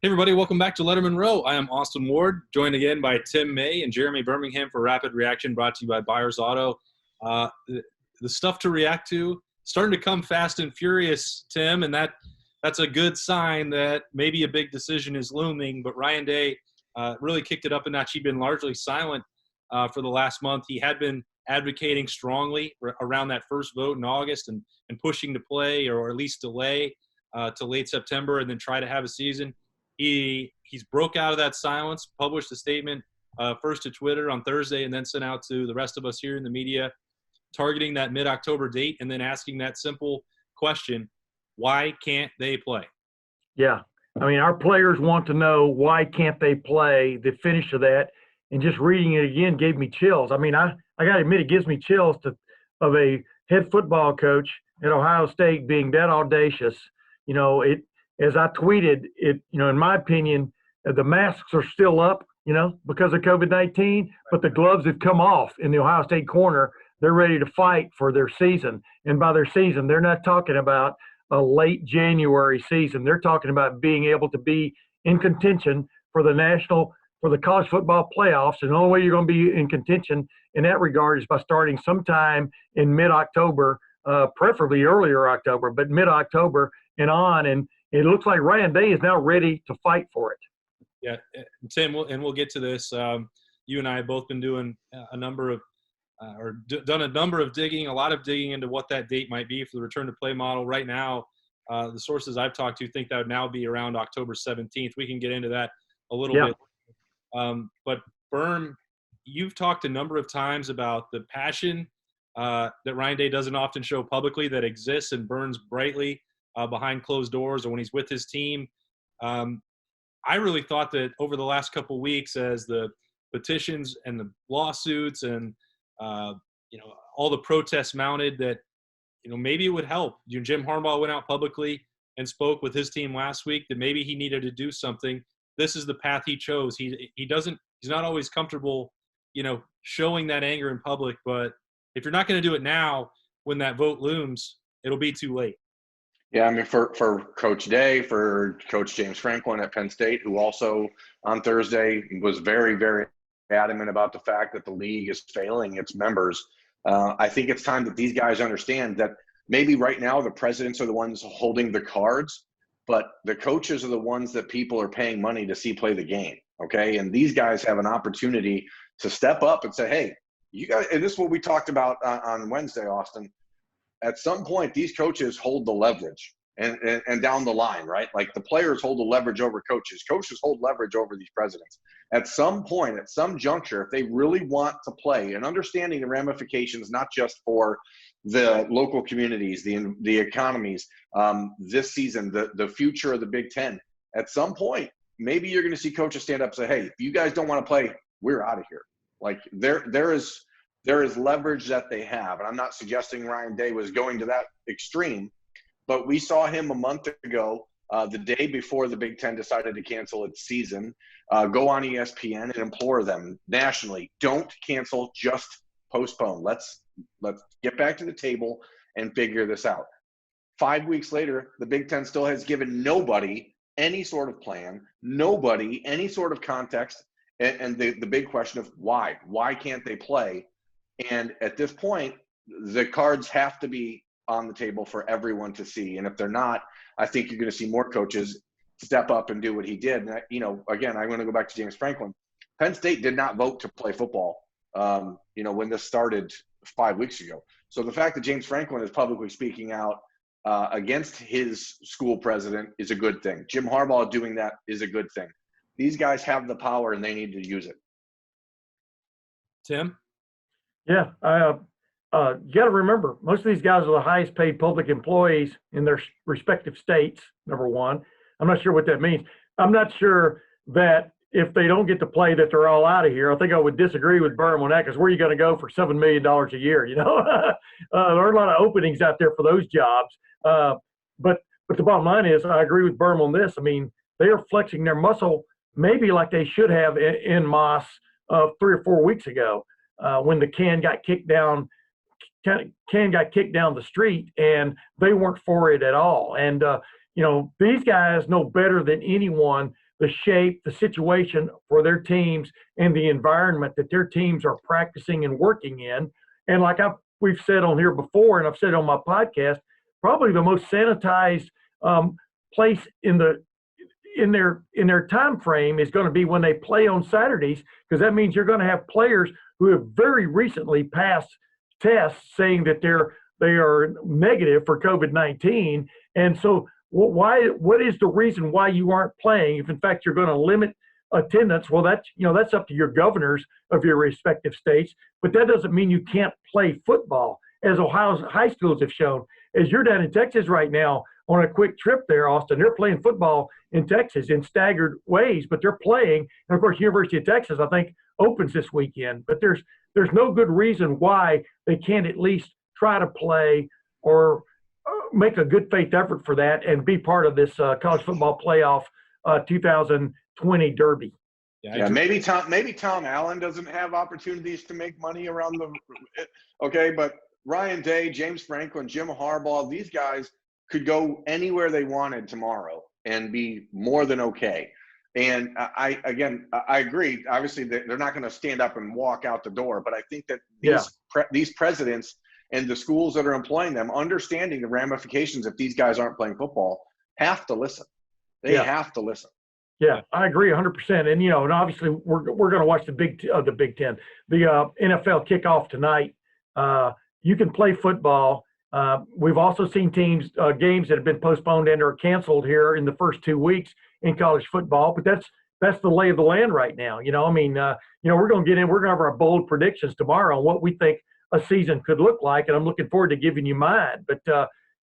Hey everybody, welcome back to Lettermen Row. I am Austin Ward, joined again by Tim May and Jeremy Birmingham for Rapid Reaction, brought to you by Buyers Auto. The stuff to react to starting to come fast and furious, Tim, and that's a good sign that maybe a big decision is looming. But Ryan Day really kicked it up a notch. He'd been largely silent for the last month. He had been advocating strongly around that first vote in August and pushing to play or at least delay to late September and then try to have a season. He's broke out of that silence, published a statement first to Twitter on Thursday and then sent out to the rest of us here in the media, targeting that mid-October date and then asking that simple question, why can't they play? Yeah. I mean, our players want to know why can't they play, the finish of that, and just reading it again gave me chills. I mean, I got to admit, it gives me chills of a head football coach at Ohio State being that audacious. You know, as I tweeted it, in my opinion, the masks are still up, because of COVID-19, but the gloves have come off in the Ohio State corner. They're ready to fight for their season. And by their season, they're not talking about a late January season. They're talking about being able to be in contention for the college football playoffs. And the only way you're going to be in contention in that regard is by starting sometime in mid-October, preferably earlier October, but mid-October and on. And it looks like Ryan Day is now ready to fight for it. Yeah, Tim, we'll get to this. You and I have both been doing a lot of digging into what that date might be for the return to play model. Right now, the sources I've talked to think that would now be around October 17th. We can get into that a little bit. But Berm, you've talked a number of times about the passion that Ryan Day doesn't often show publicly that exists and burns brightly behind closed doors or when he's with his team. I really thought that over the last couple of weeks, as the petitions and the lawsuits and all the protests mounted, that maybe it would help. Jim Harbaugh went out publicly and spoke with his team last week that maybe he needed to do something. This is the path he chose. He's not always comfortable, showing that anger in public. But if you're not going to do it now, when that vote looms, it'll be too late. Yeah, I mean, for Coach Day, for Coach James Franklin at Penn State, who also on Thursday was very, very adamant about the fact that the league is failing its members. I think it's time that these guys understand that maybe right now the presidents are the ones holding the cards, but the coaches are the ones that people are paying money to see play the game, okay? And these guys have an opportunity to step up and say, hey, you guys – and this is what we talked about on Wednesday, Austin. At some point, these coaches hold the leverage and down the line, right? Like the players hold the leverage over coaches. Coaches hold leverage over these presidents. At some point, at some juncture, if they really want to play and understanding the ramifications, not just for the local communities, the economies, this season, the future of the Big Ten, at some point, maybe you're going to see coaches stand up and say, hey, if you guys don't want to play, we're out of here. Like there is leverage that they have. And I'm not suggesting Ryan Day was going to that extreme, but we saw him a month ago, the day before the Big Ten decided to cancel its season, go on ESPN and implore them nationally, don't cancel, just postpone. Let's get back to the table and figure this out. 5 weeks later, the Big Ten still has given nobody any sort of plan, nobody any sort of context, and the big question of why can't they play? And at this point, the cards have to be on the table for everyone to see. And if they're not, I think you're going to see more coaches step up and do what he did. And, again, I'm going to go back to James Franklin. Penn State did not vote to play football, when this started 5 weeks ago. So the fact that James Franklin is publicly speaking out against his school president is a good thing. Jim Harbaugh doing that is a good thing. These guys have the power and they need to use it. Tim? Yeah, you got to remember, most of these guys are the highest paid public employees in their respective states, number one. I'm not sure what that means. I'm not sure that if they don't get to play that they're all out of here. I think I would disagree with Berm on that, because where are you going to go for $7 million a year, There are a lot of openings out there for those jobs. But the bottom line is, I agree with Berm on this. I mean, they are flexing their muscle maybe like they should have in Moss 3 or 4 weeks ago. When the can got kicked down the street, and they weren't for it at all. And these guys know better than anyone the shape, the situation for their teams and the environment that their teams are practicing and working in. And like we've said on here before, and I've said on my podcast, probably the most sanitized place in their time frame is going to be when they play on Saturdays, because that means you're going to have players who have very recently passed tests saying that they are negative for COVID-19. And so what is the reason why you aren't playing? If in fact you're going to limit attendance, well, that's up to your governors of your respective states, but that doesn't mean you can't play football, as Ohio's high schools have shown. As you're down in Texas right now on a quick trip there, Austin, they're playing football in Texas in staggered ways, but they're playing. And of course, University of Texas, I think, opens this weekend, but there's no good reason why they can't at least try to play or make a good faith effort for that and be part of this college football playoff 2020 Derby. Yeah, maybe Tom Allen doesn't have opportunities to make money around okay, but Ryan Day, James Franklin, Jim Harbaugh, these guys could go anywhere they wanted tomorrow and be more than okay. And I agree. Obviously, they're not going to stand up and walk out the door, but I think that these presidents and the schools that are employing them, understanding the ramifications if these guys aren't playing football, have to listen. They have to listen. Yeah, I agree 100%. And, and obviously we're going to watch the Big Ten, the NFL kickoff tonight. You can play football. We've also seen games that have been postponed and are canceled here in the first 2 weeks in college football, but that's the lay of the land right now. We're going to get in, we're going to have our bold predictions tomorrow on what we think a season could look like. And I'm looking forward to giving you mine, but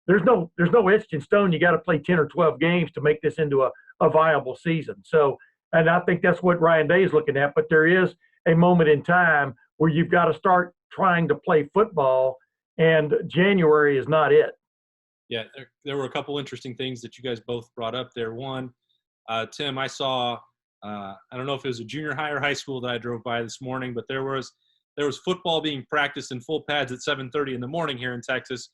there's no etched in stone. You got to play 10 or 12 games to make this into a viable season. So, and I think that's what Ryan Day is looking at, but there is a moment in time where you've got to start trying to play football, and January is not it. Yeah, there were a couple interesting things that you guys both brought up there. One, Tim, I saw, I don't know if it was a junior high or high school that I drove by this morning, but there was football being practiced in full pads at 7:30 in the morning here in Texas.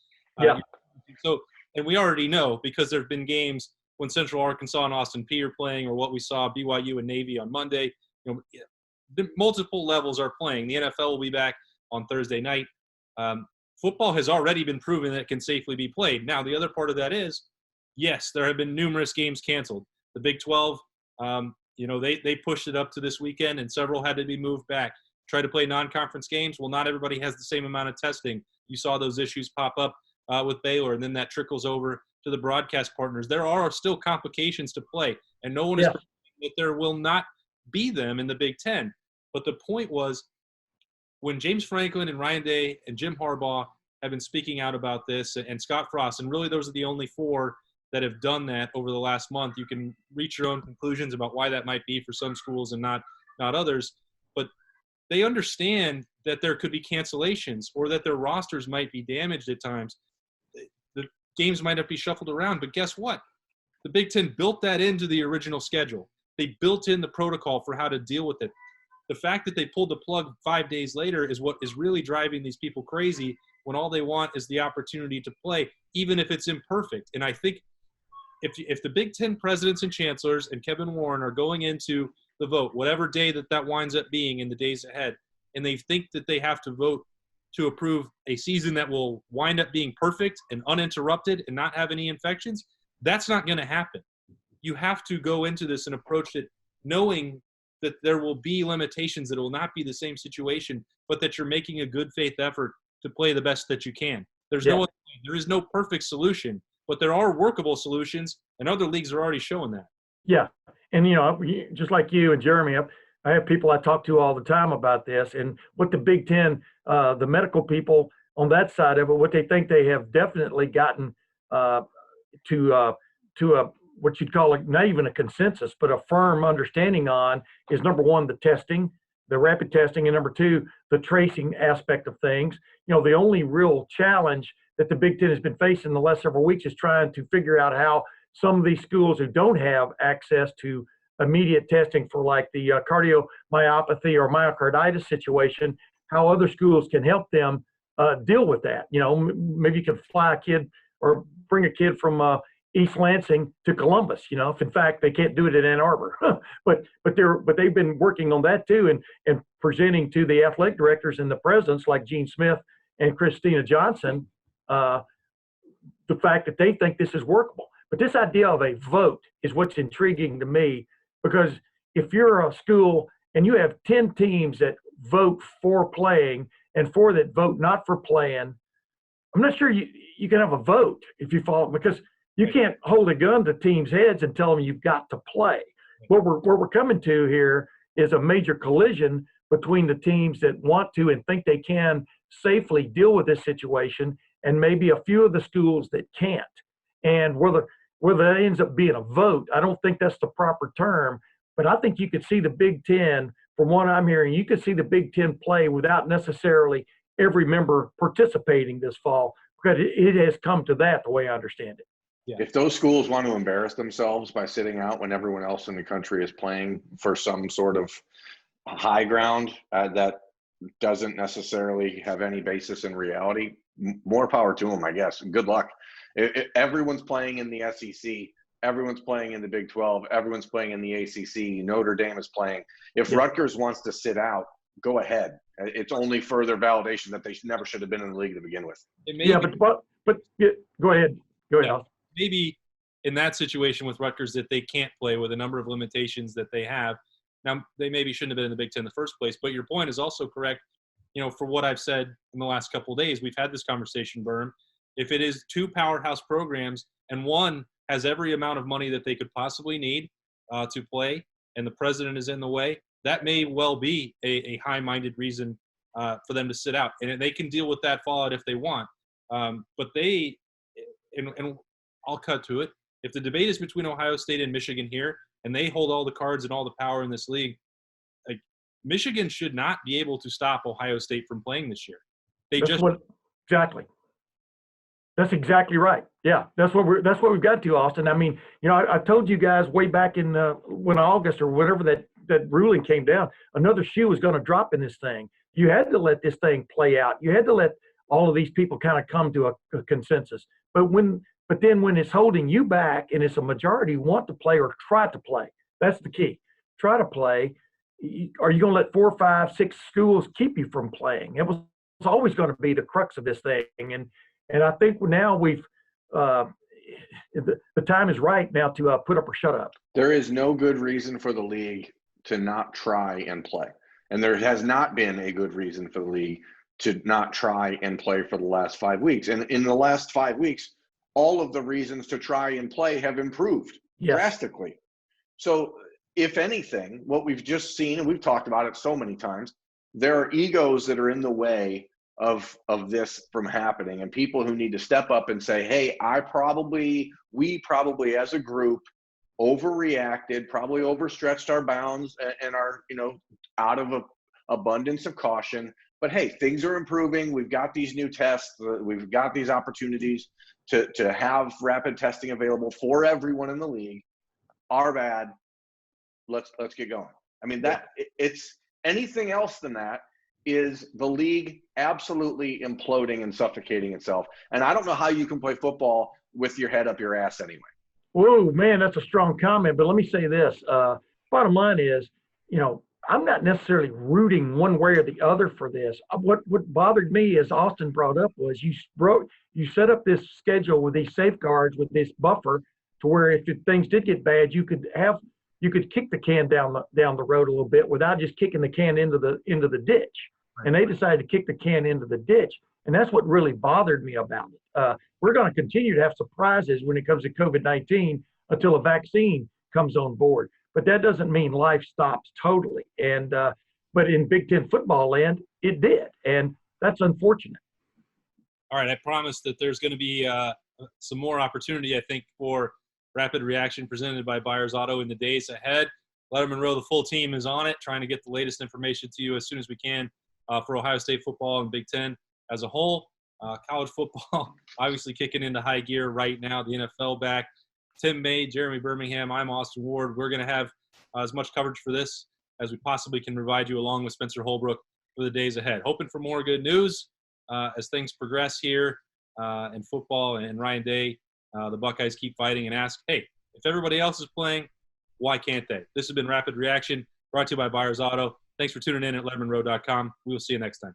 So, and we already know, because there have been games when Central Arkansas and Austin Peay are playing, or what we saw BYU and Navy on Monday. Multiple levels are playing. The NFL will be back on Thursday night. Football has already been proven that it can safely be played. Now, the other part of that is, yes, there have been numerous games canceled. The Big 12, they pushed it up to this weekend, and several had to be moved back. Try to play non-conference games. Well, not everybody has the same amount of testing. You saw those issues pop up with Baylor, and then that trickles over to the broadcast partners. There are still complications to play, and no one is predicting that there will not be them in the Big Ten. But the point was, when James Franklin and Ryan Day and Jim Harbaugh have been speaking out about this, and Scott Frost, and really those are the only four that have done that over the last month. You can reach your own conclusions about why that might be for some schools and not others. But they understand that there could be cancellations or that their rosters might be damaged at times. The games might not be shuffled around, but guess what? The Big Ten built that into the original schedule. They built in the protocol for how to deal with it. The fact that they pulled the plug 5 days later is what is really driving these people crazy, when all they want is the opportunity to play, even if it's imperfect. And I think if the Big Ten presidents and chancellors and Kevin Warren are going into the vote, whatever day that winds up being in the days ahead, and they think that they have to vote to approve a season that will wind up being perfect and uninterrupted and not have any infections, that's not going to happen. You have to go into this and approach it knowing that there will be limitations, that it will not be the same situation, but that you're making a good faith effort to play the best that you can. There is no perfect solution, but there are workable solutions, and other leagues are already showing that. Yeah, and just like you and Jeremy, I have people I talk to all the time about this, and what the Big Ten, the medical people on that side of it, what they think they have definitely gotten to a what you'd call not even a consensus, but a firm understanding on is, number one, the testing, the rapid testing, and number two, the tracing aspect of things. The only real challenge that the Big Ten has been facing the last several weeks is trying to figure out how some of these schools who don't have access to immediate testing for like the cardiomyopathy or myocarditis situation, how other schools can help them deal with that. Maybe you can fly a kid or bring a kid from East Lansing to Columbus, if in fact they can't do it in Ann Arbor. but they've been working on that too, and presenting to the athletic directors and the presidents like Gene Smith and Christina Johnson the fact that they think this is workable. But this idea of a vote is what's intriguing to me, because if you're a school and you have 10 teams that vote for playing and 4 that vote not for playing, I'm not sure you can have a vote if you follow, because you can't hold a gun to teams' heads and tell them you've got to play. What we're coming to here is a major collision between the teams that want to and think they can safely deal with this situation, and maybe a few of the schools that can't. And whether that ends up being a vote, I don't think that's the proper term, but I think you could see the Big Ten, from what I'm hearing, you could see the Big Ten play without necessarily every member participating this fall, because it has come to that, the way I understand it. Yeah. If those schools want to embarrass themselves by sitting out when everyone else in the country is playing for some sort of high ground that doesn't necessarily have any basis in reality, more power to them, I guess. Good luck. Everyone's playing in the SEC. Everyone's playing in the Big 12. Everyone's playing in the ACC. Notre Dame is playing. If Rutgers wants to sit out, go ahead. It's only further validation that they never should have been in the league to begin with. But go ahead. Go ahead. Maybe in that situation with Rutgers that they can't play with a number of limitations that they have. Now, they maybe shouldn't have been in the Big Ten in the first place, but your point is also correct. For what I've said in the last couple of days, we've had this conversation, Berm. If it is 2 powerhouse programs and one has every amount of money that they could possibly need to play, and the president is in the way, that may well be a high-minded reason for them to sit out. And they can deal with that fallout if they want. But they – and I'll cut to it. If the debate is between Ohio State and Michigan here, and they hold all the cards and all the power in this league, like, Michigan should not be able to stop Ohio State from playing this year. Exactly. That's exactly right. Yeah, that's what we've got to, Austin. I mean, I told you guys way back in when August or whatever that ruling came down, another shoe was going to drop in this thing. You had to let this thing play out. You had to let all of these people kind of come to a consensus. But then when it's holding you back and it's a majority want to play or try to play, that's the key. Try to play. Are you going to let 4, 5, 6 schools keep you from playing? It was always going to be the crux of this thing. And I think now the time is right now to put up or shut up. There is no good reason for the league to not try and play. And there has not been a good reason for the league to not try and play for the last 5 weeks. And in the last 5 weeks, all of the reasons to try and play have improved drastically. So if anything, what we've just seen, and we've talked about it so many times, there are egos that are in the way of this from happening, and people who need to step up and say, hey, we probably as a group overreacted, probably overstretched our bounds and are, out of an abundance of caution. But hey, things are improving. We've got these new tests. We've got these opportunities to have rapid testing available for everyone in the league. Our bad. Let's get going. I mean, it's anything else than that is the league absolutely imploding and suffocating itself. And I don't know how you can play football with your head up your ass anyway. Whoa, man, that's a strong comment. But let me say this. Bottom line is, I'm not necessarily rooting one way or the other for this. What bothered me, as Austin brought up, was you set up this schedule with these safeguards, with this buffer, to where if things did get bad, you could kick the can down the road a little bit without just kicking the can into the ditch. And they decided to kick the can into the ditch, and that's what really bothered me about it. We're going to continue to have surprises when it comes to COVID-19 until a vaccine comes on board. But that doesn't mean life stops totally. And but in Big Ten football land, it did, and that's unfortunate. All right, I promise that there's going to be some more opportunity, I think, for rapid reaction presented by Byers Auto in the days ahead. Lettermen Row, the full team, is on it, trying to get the latest information to you as soon as we can for Ohio State football and Big Ten as a whole. College football obviously kicking into high gear right now, the NFL back. Tim May, Jeremy Birmingham, I'm Austin Ward. We're going to have as much coverage for this as we possibly can provide you, along with Spencer Holbrook, for the days ahead. Hoping for more good news as things progress here in football, and Ryan Day the Buckeyes keep fighting and ask, hey, if everybody else is playing, why can't they? This has been Rapid Reaction, brought to you by Buyers Auto. Thanks for tuning in at LettermenRow.com. We will see you next time.